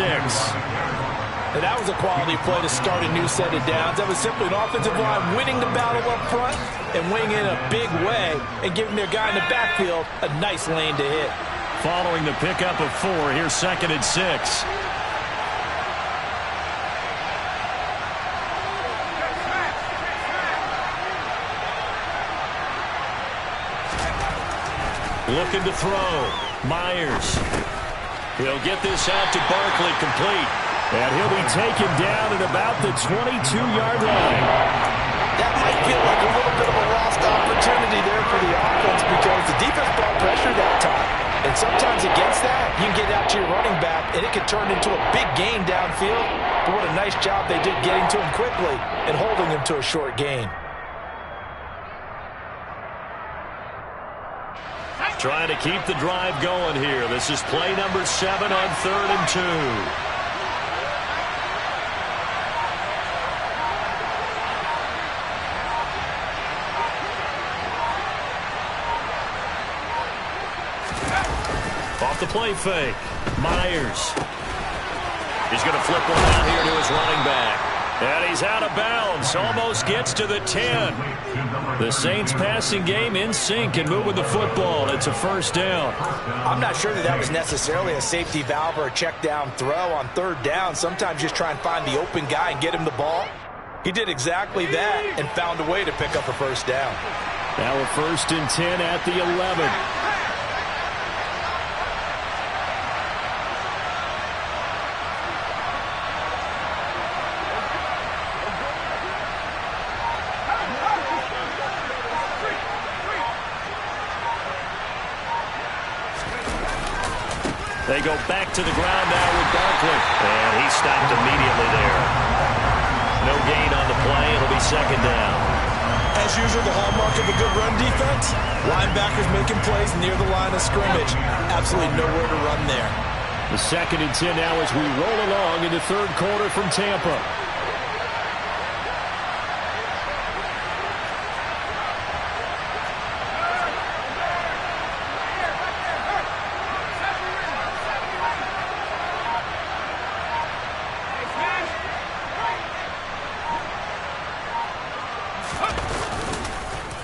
And that was a quality play to start a new set of downs. That was simply an offensive line winning the battle up front and winning in a big way and giving their guy in the backfield a nice lane to hit. Following the pickup of 4, here's 2nd and 6. Looking to throw. Myers. He'll get this out to Barkley, complete. And he'll be taken down at about the 22-yard line. That might feel like a little bit of a lost opportunity there for the offense because the defense brought pressure that time. And sometimes against that, you can get out to your running back, and it can turn into a big gain downfield. But what a nice job they did getting to him quickly and holding him to a short gain. Trying to keep the drive going here. This is play number 7 on 3rd and 2. Off the play fake. Myers. He's going to flip one out here to his running back. And he's out of bounds. Almost gets to the 10. The Saints passing game in sync and moving the football. It's a first down. I'm not sure that was necessarily a safety valve or a check down throw on 3rd down. Sometimes just try and find the open guy and get him the ball. He did exactly that and found a way to pick up a first down. Now a 1st and 10 at the 11. They go back to the ground now with Barkley. And he stopped immediately there. No gain on the play. It'll be 2nd down. As usual, the hallmark of a good run defense, linebackers making plays near the line of scrimmage. Absolutely nowhere to run there. The 2nd and 10 now as we roll along in the third quarter from Tampa.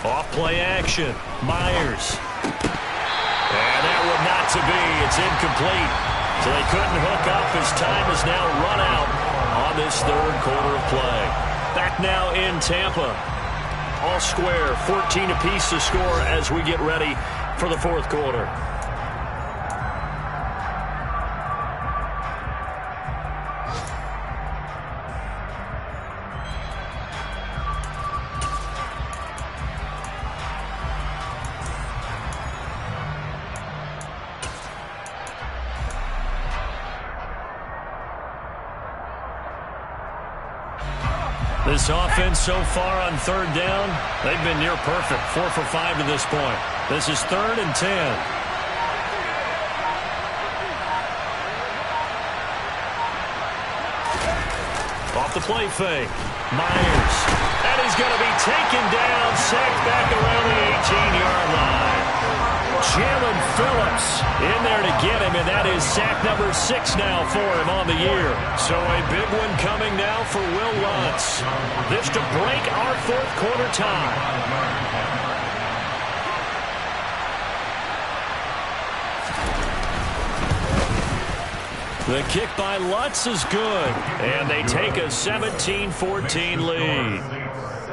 Off-play action. Myers. And that one not to be. It's incomplete. So they couldn't hook up as time is now run out on this third quarter of play. Back now in Tampa. All square, 14 apiece to score as we get ready for the fourth quarter. This offense so far on third down, they've been near perfect. 4 for 5 to this point. This is 3rd and 10. Off the play fake. Myers. And he's going to be taken down, sacked back around the 18-yard line. Jalen Phillips in there to get him, and that is sack number 6 now for him on the year. So a big one coming now for Will Lutz. This to break our fourth quarter tie. The kick by Lutz is good, and they take a 17-14 lead.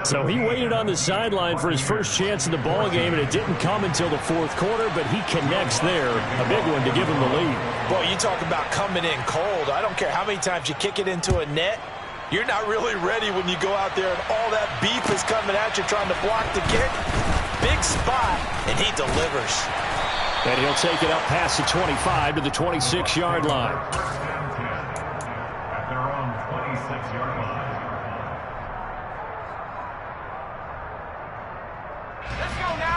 So he waited on the sideline for his first chance in the ball game, and it didn't come until the fourth quarter, but he connects there. A big one to give him the lead. Boy, you talk about coming in cold. I don't care how many times you kick it into a net. You're not really ready when you go out there and all that beef is coming at you trying to block the kick. Big spot, and he delivers. And he'll take it up past the 25 to the 26-yard line. At their own 26-yard line.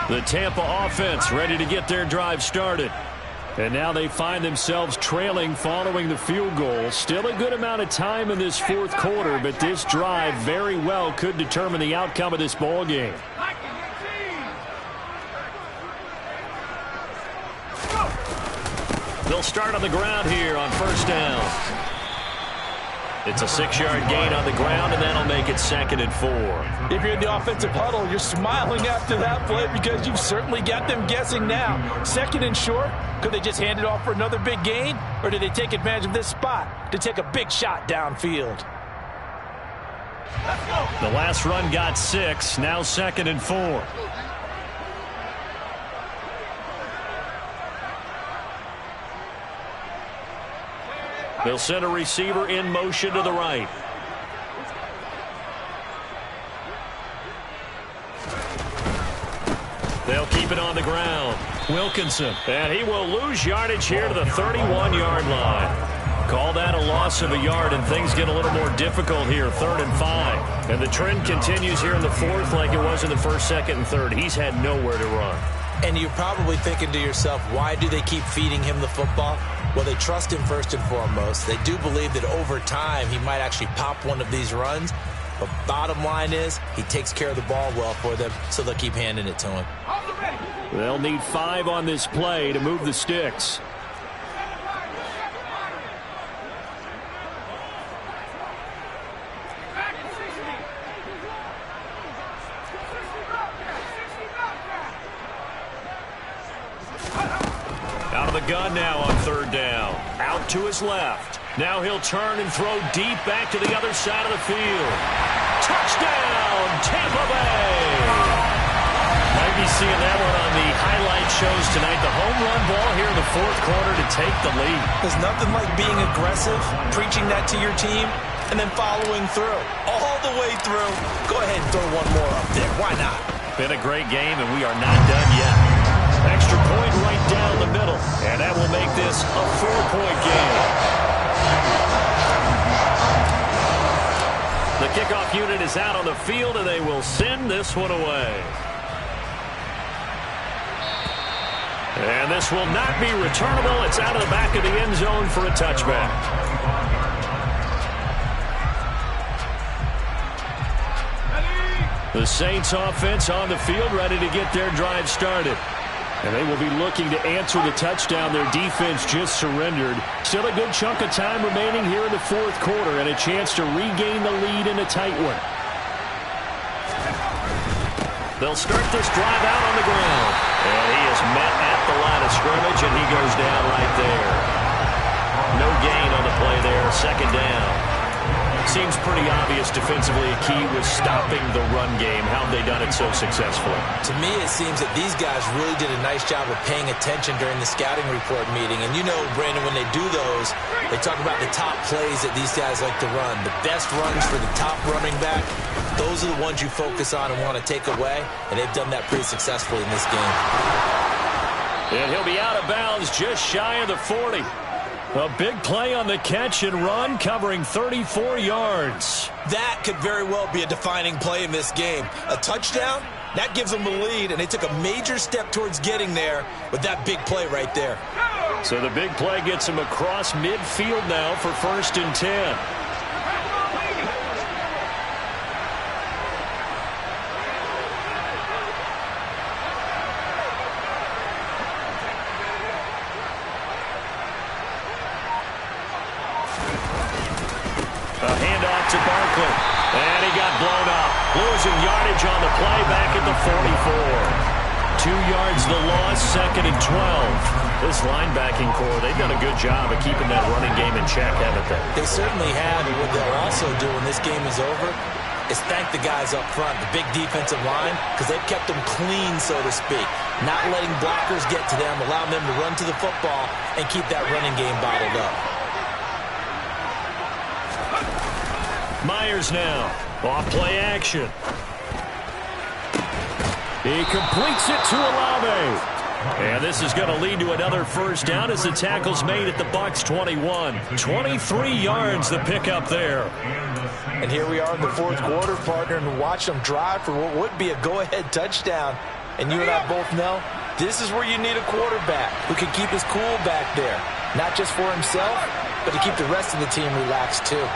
The Tampa offense ready to get their drive started. And now they find themselves trailing following the field goal. Still a good amount of time in this fourth quarter, but this drive very well could determine the outcome of this ball game. They'll start on the ground here on first down. It's a 6-yard gain on the ground, and that'll make it 2nd and 4. If you're in the offensive huddle, you're smiling after that play because you've certainly got them guessing now. 2nd and short, could they just hand it off for another big gain? Or did they take advantage of this spot to take a big shot downfield? The last run got 6, now 2nd and 4. They'll send a receiver in motion to the right. They'll keep it on the ground. Wilkinson. And he will lose yardage here to the 31-yard line. Call that a loss of a yard, and things get a little more difficult here, 3rd and 5. And the trend continues here in the fourth like it was in the first, second, and third. He's had nowhere to run. And you're probably thinking to yourself, why do they keep feeding him the football? Well, they trust him first and foremost. They do believe that over time he might actually pop one of these runs. But bottom line is he takes care of the ball well for them, so they'll keep handing it to him. They'll need 5 on this play to move the sticks. Out of the gun now on 3rd down. Out to his left. Now he'll turn and throw deep back to the other side of the field. Touchdown, Tampa Bay! Might be seeing that one on the highlight shows tonight. The home run ball here in the fourth quarter to take the lead. There's nothing like being aggressive, preaching that to your team, and then following through. All the way through. Go ahead and throw one more up there. Why not? Been a great game, and we are not done yet. Extra point right down the middle, and that will make this a 4-point game. The kickoff unit is out on the field, and they will send this one away. And this will not be returnable. It's out of the back of the end zone for a touchback. The Saints offense on the field, ready to get their drive started. And they will be looking to answer the touchdown their defense just surrendered. Still a good chunk of time remaining here in the fourth quarter and a chance to regain the lead in a tight one. They'll start this drive out on the ground. And he is met at the line of scrimmage, and he goes down right there. No gain on the play there, second down. Seems pretty obvious defensively a key was stopping the run game. How have they done it so successfully? To me, it seems that these guys really did a nice job of paying attention during the scouting report meeting. And you know, Brandon, when they do those, they talk about the top plays that these guys like to run. The best runs for the top running back, those are the ones you focus on and want to take away. And they've done that pretty successfully in this game. And he'll be out of bounds just shy of the 40. A big play on the catch and run, covering 34 yards. That could very well be a defining play in this game. A touchdown, that gives them the lead, and they took a major step towards getting there with that big play right there. So the big play gets them across midfield now for 1st and 10. To Barkley, and he got blown up. Losing yardage on the play back at the 44. 2 yards the loss, 2nd and 12. This linebacking core, they've done a good job of keeping that running game in check, haven't they? They certainly have, and what they'll also do when this game is over is thank the guys up front, the big defensive line, because they've kept them clean, so to speak. Not letting blockers get to them, allowing them to run to the football and keep that running game bottled up. Myers now, off play action. He completes it to Olave. And this is going to lead to another first down as the tackle's made at the Bucs 21. 23 yards the pickup there. And here we are in the fourth quarter, partner, and watch them drive for what would be a go-ahead touchdown. And you and I both know this is where you need a quarterback who can keep his cool back there. Not just for himself, but to keep the rest of the team relaxed too.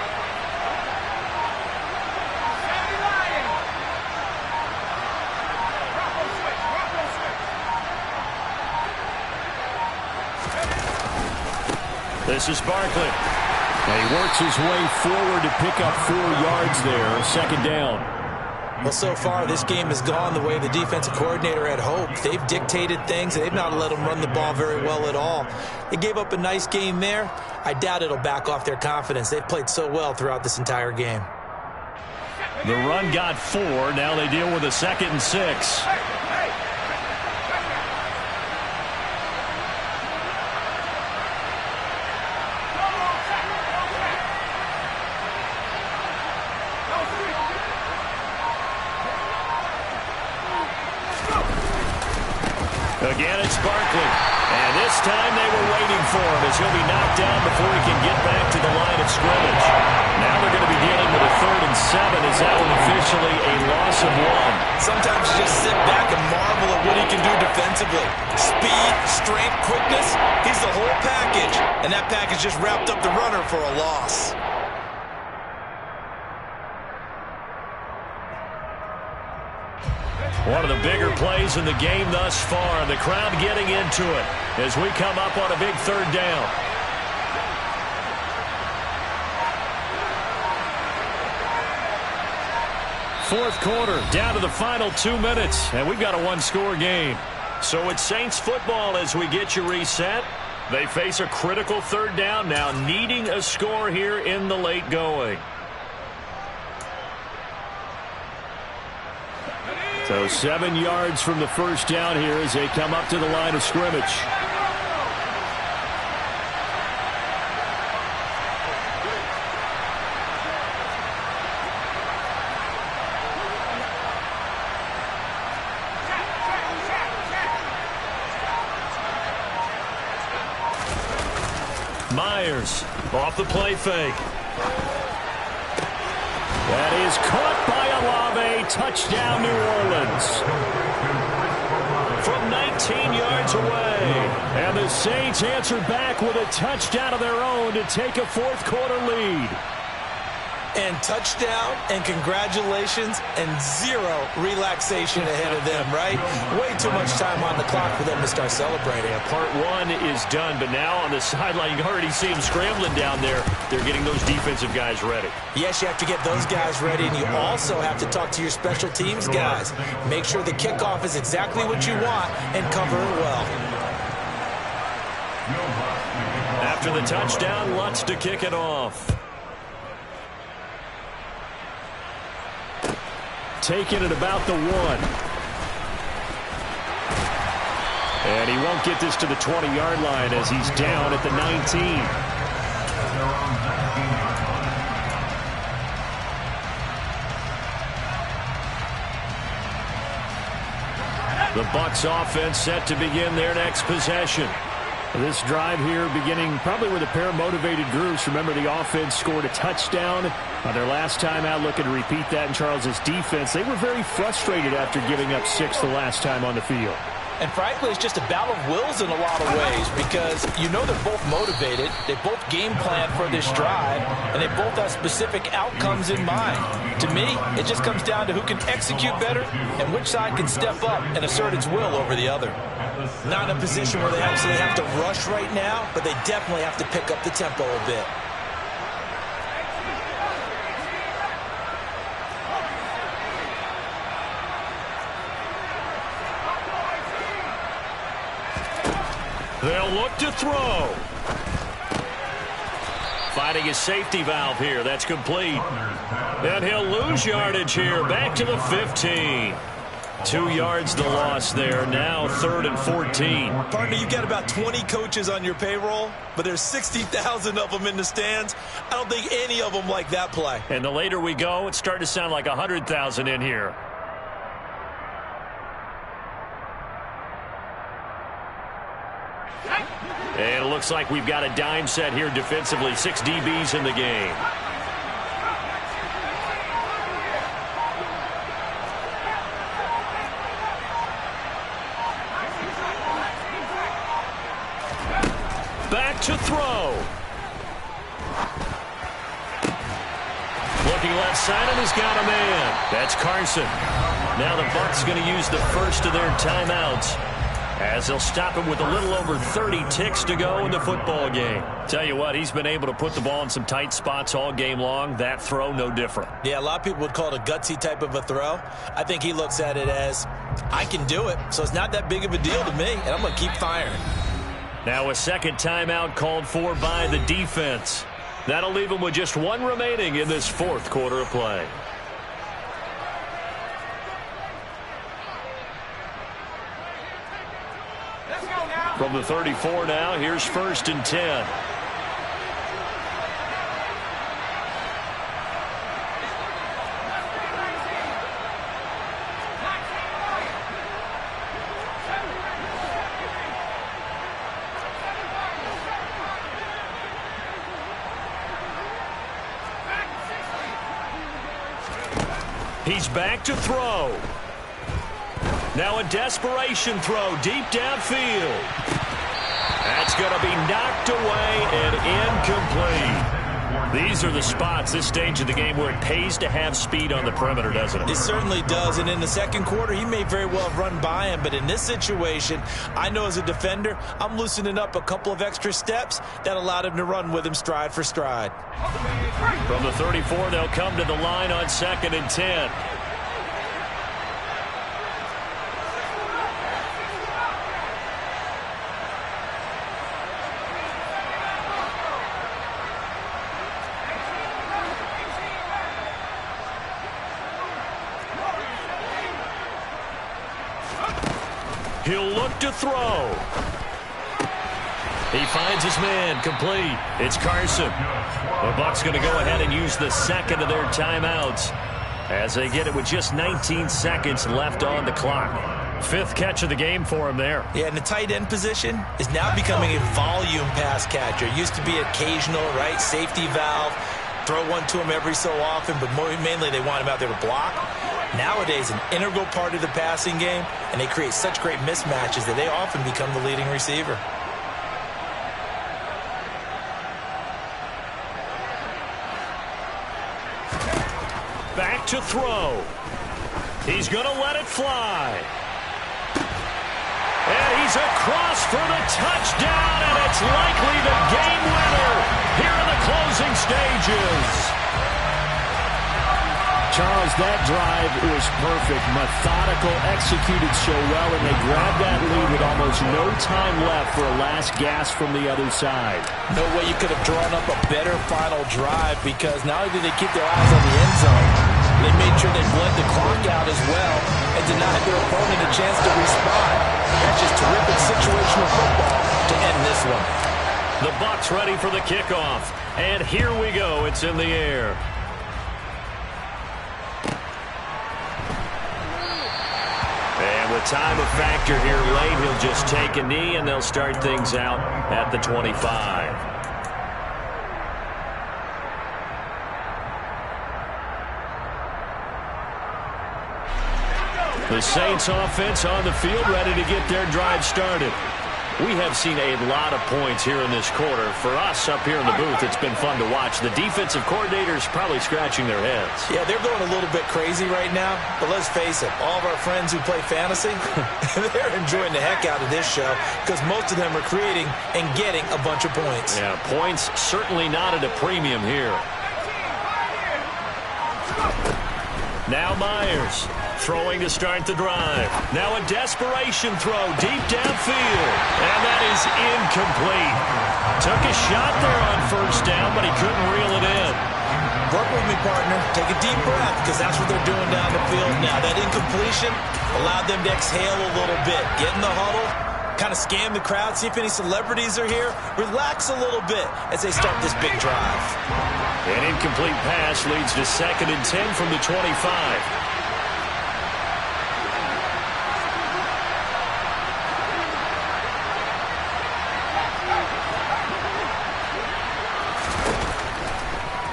This is Barkley. And he works his way forward to pick up 4 yards there, second down. Well, so far, this game has gone the way the defensive coordinator had hoped. They've dictated things. They've not let them run the ball very well at all. They gave up a nice game there. I doubt it'll back off their confidence. They've played so well throughout this entire game. The run got 4. Now they deal with a 2nd and 6. Again, it's Barkley. And this time they were waiting for him as he'll be knocked down before he can get back to the line of scrimmage. Now they're going to be dealing with a 3rd and 7. Is that one officially a loss of 1? Sometimes you just sit back and marvel at what he can do defensively. Speed, strength, quickness, he's the whole package. And that package just wrapped up the runner for a loss. One of the bigger plays in the game thus far. The crowd getting into it as we come up on a big 3rd down. Fourth quarter, down to the final 2 minutes, and we've got a 1-score game. So it's Saints football as we get you reset. They face a critical 3rd down now, needing a score here in the late going. So 7 yards from the first down here as they come up to the line of scrimmage. Myers off the play fake. That is caught by Olave. Touchdown, New Orleans. From 19 yards away. And the Saints answer back with a touchdown of their own to take a fourth-quarter lead. And touchdown, and congratulations, and zero relaxation ahead of them, right? Way too much time on the clock for them to start celebrating. Yeah, part one is done, but now on the sideline, you can already see them scrambling down there. They're getting those defensive guys ready. Yes, you have to get those guys ready, and you also have to talk to your special teams guys. Make sure the kickoff is exactly what you want and cover it well. After the touchdown, Lutz to kick it off. Taking it about the 1. And he won't get this to the 20-yard line as he's down at the 19. The Bucs offense set to begin their next possession. This drive here beginning probably with a pair of motivated groups. Remember, the offense scored a touchdown on their last time out, looking to repeat that in Charles's defense. They were very frustrated after giving up 6 the last time on the field. And frankly, it's just a battle of wills in a lot of ways because you know they're both motivated. They both game plan for this drive, and they both have specific outcomes in mind. To me, it just comes down to who can execute better and which side can step up and assert its will over the other. Not in a position where they actually have to rush right now, but they definitely have to pick up the tempo a bit. They'll look to throw. Finding his safety valve here. That's complete. And he'll lose yardage here. Back to the 15. 2 yards the loss there. Now 3rd and 14. Partner, you've got about 20 coaches on your payroll, but there's 60,000 of them in the stands. I don't think any of them like that play. And the later we go, it's starting to sound like 100,000 in here. And it looks like we've got a dime set here defensively. 6 DBs in the game. Back to throw. Looking left side, and he's got a man. That's Carson. Now the Bucs going to use the first of their timeouts, as they'll stop him with a little over 30 ticks to go in the football game. Tell you what, he's been able to put the ball in some tight spots all game long. That throw, no different. Yeah, a lot of people would call it a gutsy type of a throw. I think he looks at it as, I can do it, so it's not that big of a deal to me, and I'm going to keep firing. Now a second timeout called for by the defense. That'll leave him with just 1 remaining in this 4th quarter of play. From the 34 now, here's 1st and 10. He's back to throw. Now a desperation throw deep downfield. That's going to be knocked away and incomplete. These are the spots, this stage of the game, where it pays to have speed on the perimeter, doesn't it? It certainly does, and in the second quarter, he may very well have run by him, but in this situation, I know as a defender, I'm loosening up a couple of extra steps that allowed him to run with him stride for stride. From the 34, they'll come to the line on 2nd and 10. He'll look to throw. He finds his man, complete. It's Carson. The Bucs going to go ahead and use the second of their timeouts as they get it with just 19 seconds left on the clock. 5th catch of the game for him there. Yeah, and the tight end position is now becoming a volume pass catcher. It used to be occasional, right? Safety valve. throw one to him every so often, but mainly they want him out there to block. Nowadays, an integral part of the passing game, and they create such great mismatches that they often become the leading receiver. Back to throw. He's going to let it fly. And he's across for the touchdown, and it's likely the game winner here in the closing stages. Charles, that drive was perfect. Methodical, executed so well, and they grabbed that lead with almost no time left for a last gasp from the other side. No way you could have drawn up a better final drive, because not only did they keep their eyes on the end zone, they made sure they bled the clock out as well and denied their opponent a chance to respond. That's just terrific situational football to end this one. The Bucs ready for the kickoff, and here we go. It's in the air. And with time a factor here late, he'll just take a knee, and they'll start things out at the 25. The Saints offense on the field, ready to get their drive started. We have seen a lot of points here in this quarter. For us up here in the booth, it's been fun to watch. The defensive coordinators probably scratching their heads. Yeah, they're going a little bit crazy right now, but let's face it, all of our friends who play fantasy, they're enjoying the heck out of this show because most of them are creating and getting a bunch of points. Yeah, points certainly not at a premium here. Now Myers throwing to start the drive. Now a desperation throw deep downfield. And that is incomplete. Took a shot there on first down, but he couldn't reel it in. Work with me, partner. Take a deep breath, because that's what they're doing down the field now. That incompletion allowed them to exhale a little bit. Get in the huddle, kind of scan the crowd, see if any celebrities are here. Relax a little bit as they start this big drive. An incomplete pass leads to 2nd and 10 from the 25.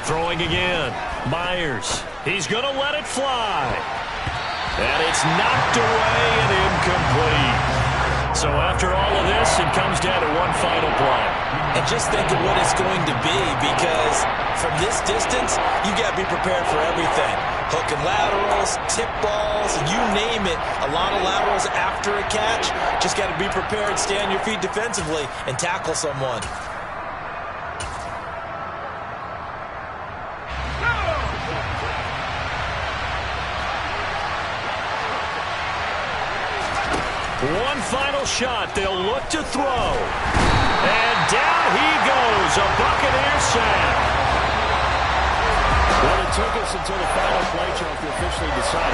Throwing again. Myers. He's going to let it fly. And it's knocked away and incomplete. So after all of this, it comes down to one final play. And just think of what it's going to be, because from this distance, you got to be prepared for everything. Hook and laterals, tip balls, you name it. A lot of laterals after a catch. Just got to be prepared, stay on your feet defensively, and tackle someone. One final shot. They'll look to throw. And down he goes. A Buccaneer sack. Well, it took us until the final play, Charles, to officially decide.